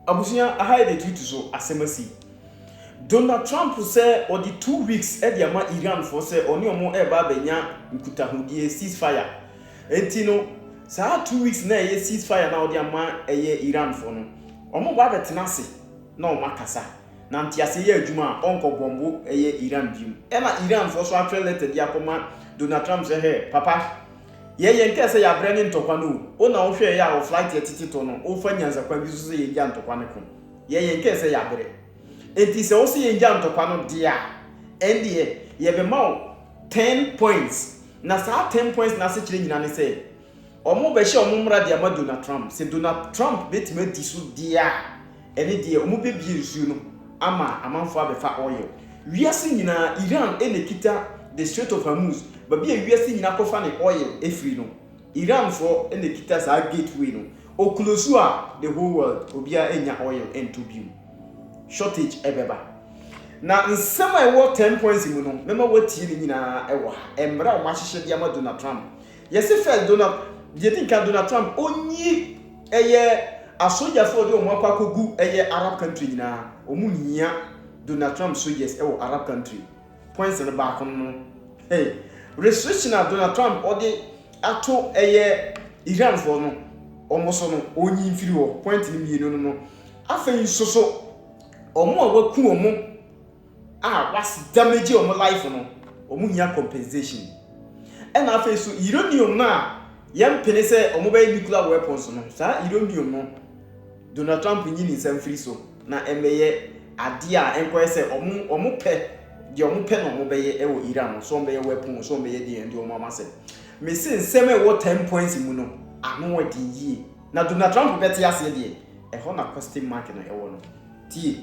abusunya aha de tweet so asemasi Donald Trump say or the 2 weeks e dia ma Iran for say oni omo e ba benya nkutahudie ceasefire entino saa 2 weeks na ye ceasefire na odi ama eye Iran for no omo ba betena se na omo akasa na ntiase ye adwuma onko bombo eye Iran bium e na Iran for so atwe letter dia koma Donald Trump say hey papa ye nke say ya brand ntokwa no o na wo hwe ya o flight ye titito no o fa nyanza kwa bi so ye ya ntokwa ne ko ye nke say ya bre enti se o se ye ya ntokwa no dia endie ye be ma 10 points na sa 10 points na se kire nyina ne say omo be hye omo mra dia ma Donald Trump se Donald Trump betima di so dia ene dia omo be bi nsuo no ama amanfo abefa oil wiase nyina Iran ene kita the Strait of Hormuz babi wiase nyina kofa ne oil efri no Iran for ene kita sa gateway no o close the whole world obia enya oil into biu shortage ebeba na nsema ewo 10 points mu no mema watie ni nyina ewo emra o mahihye dia ma Donald Trump yesi first Donald Trump onyi eye asoja for de omo akwakogu eye Arab country nyina omunyia Donald Trump soldiers ewo Arab country points in back no hey restriction of Donald Trump odi ato eye Iran for no omo so no onyi mfiri ho point ni mienu no afen soso omo awaku omo was damage omo life no omo nya compensation and afen so uranium na yam pene se omo bay nuclear weapons no sa uranium no Donald Trump nyi ni nsam free so na emeye ade a enko se omo pe de omo pe no omo beye e wo Iran so omo beye weapon so omo beye de ndi omo amase me se nsem e wo 10 points mu no ano wadi yi na Donald Trump beti ase de e ho na question mark no e wo no tie.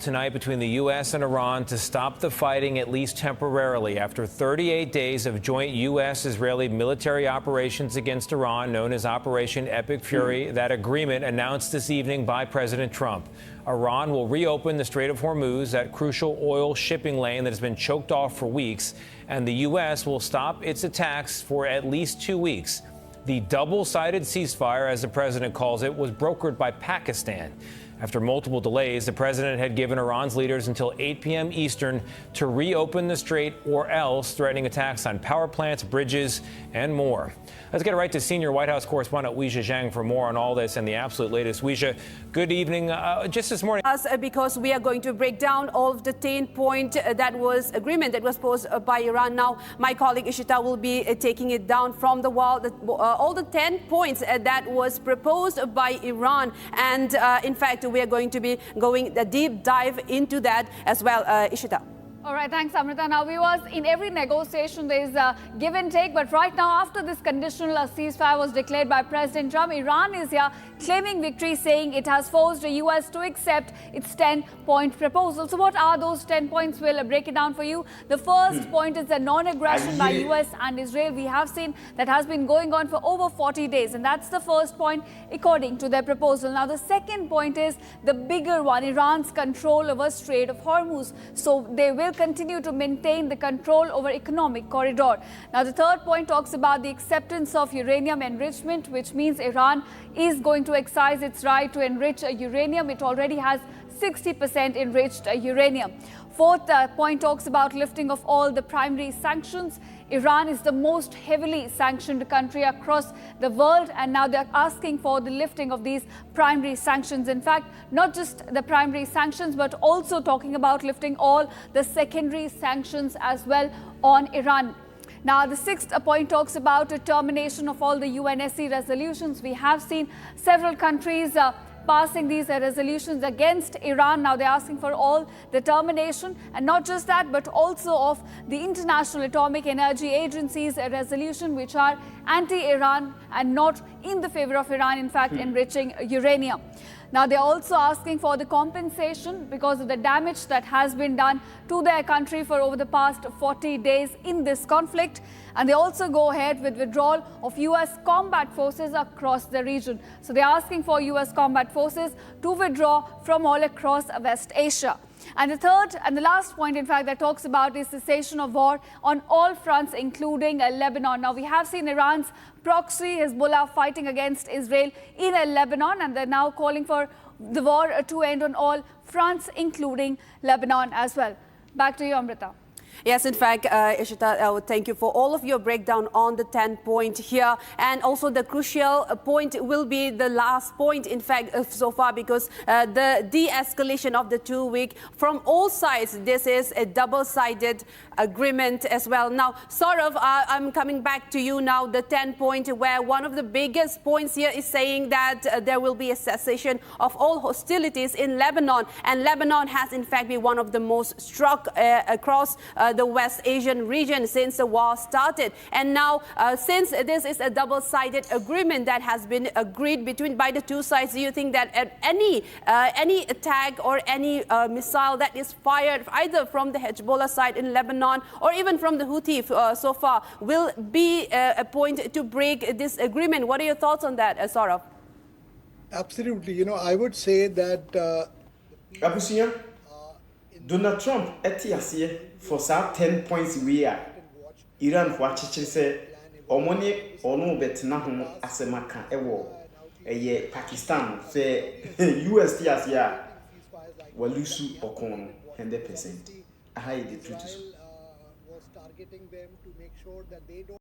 Tonight between the U.S. and Iran to stop the fighting, at least temporarily, after 38 days of joint U.S.-Israeli military operations against Iran, known as Operation Epic Fury. That agreement announced this evening by President Trump. Iran will reopen the Strait of Hormuz, that crucial oil shipping lane that has been choked off for weeks, and the U.S. will stop its attacks for at least 2 weeks. The double-sided ceasefire, as the president calls it, was brokered by Pakistan. After multiple delays, the president had given Iran's leaders until 8 p.m. Eastern to reopen the strait or else, threatening attacks on power plants, bridges, and more. Let's get right to senior White House correspondent Weijia Zhang for more on all this and the absolute latest. Weijia, good evening. Just this morning. Because we are going to break down all of the 10-point agreement that was posed by Iran. Now, my colleague Ishita will be taking it down from the wall. All the 10 points that was proposed by Iran. And in fact, we are going to be going a deep dive into that as well. Ishita. All right, thanks, Amrita. Now, viewers, in every negotiation, there is a give and take. But right now, after this conditional ceasefire was declared by President Trump, Iran is here claiming victory, saying it has forced the U.S. to accept its 10-point proposal. So what are those 10 points? We'll break it down for you. The first point is the non-aggression by U.S. and Israel. We have seen that has been going on for over 40 days. And that's the first point, according to their proposal. Now, the second point is the bigger one, Iran's control over Strait of Hormuz. So they will continue to maintain the control over economic corridor. Now, the third point talks about the acceptance of uranium enrichment, which means Iran is going to exercise its right to enrich uranium. It already has 60% enriched uranium. Fourth point talks about lifting of all the primary sanctions. Iran is the most heavily sanctioned country across the world, and now they're asking for the lifting of these primary sanctions. In fact, not just the primary sanctions, but also talking about lifting all the secondary sanctions as well on Iran. Now, the sixth point talks about a termination of all the UNSC resolutions. We have seen several countries passing these resolutions against Iran. Now they're asking for all the termination, and not just that, but also of the International Atomic Energy Agency's resolution, which are anti-Iran and not in the favor of Iran, in fact, enriching uranium. Now, they're also asking for the compensation because of the damage that has been done to their country for over the past 40 days in this conflict. And they also go ahead with withdrawal of U.S. combat forces across the region. So they're asking for U.S. combat forces to withdraw from all across West Asia. And the third and the last point, in fact, that talks about is cessation of war on all fronts, including Lebanon. Now, we have seen Iran's proxy Hezbollah fighting against Israel in Lebanon, and they're now calling for the war to end on all fronts, including Lebanon as well. Back to you, Amrita. Yes, in fact, Ishita, thank you for all of your breakdown on the 10-point here. And also the crucial point will be the last point, in fact, so far, because the de-escalation of the 2-week from all sides, this is a double-sided agreement as well. Now, Saurav, I'm coming back to you now, the 10-point, where one of the biggest points here is saying that there will be a cessation of all hostilities in Lebanon. And Lebanon has, in fact, been one of the most struck across the West Asian region since the war started. And now, since this is a double-sided agreement that has been agreed by the two sides, do you think that any attack or any missile that is fired either from the Hezbollah side in Lebanon or even from the Houthi so far will be a point to break this agreement? What are your thoughts on that, Saurav? Absolutely. You know, I would say that Donald Trump etiasiye for sa 10 points we are Iran for chichiri say omoni onu betena ho asemaka ewo eye Pakistan say US tiasiya walusu okono 100%. Aha the truth is was targeting them to make sure that they don't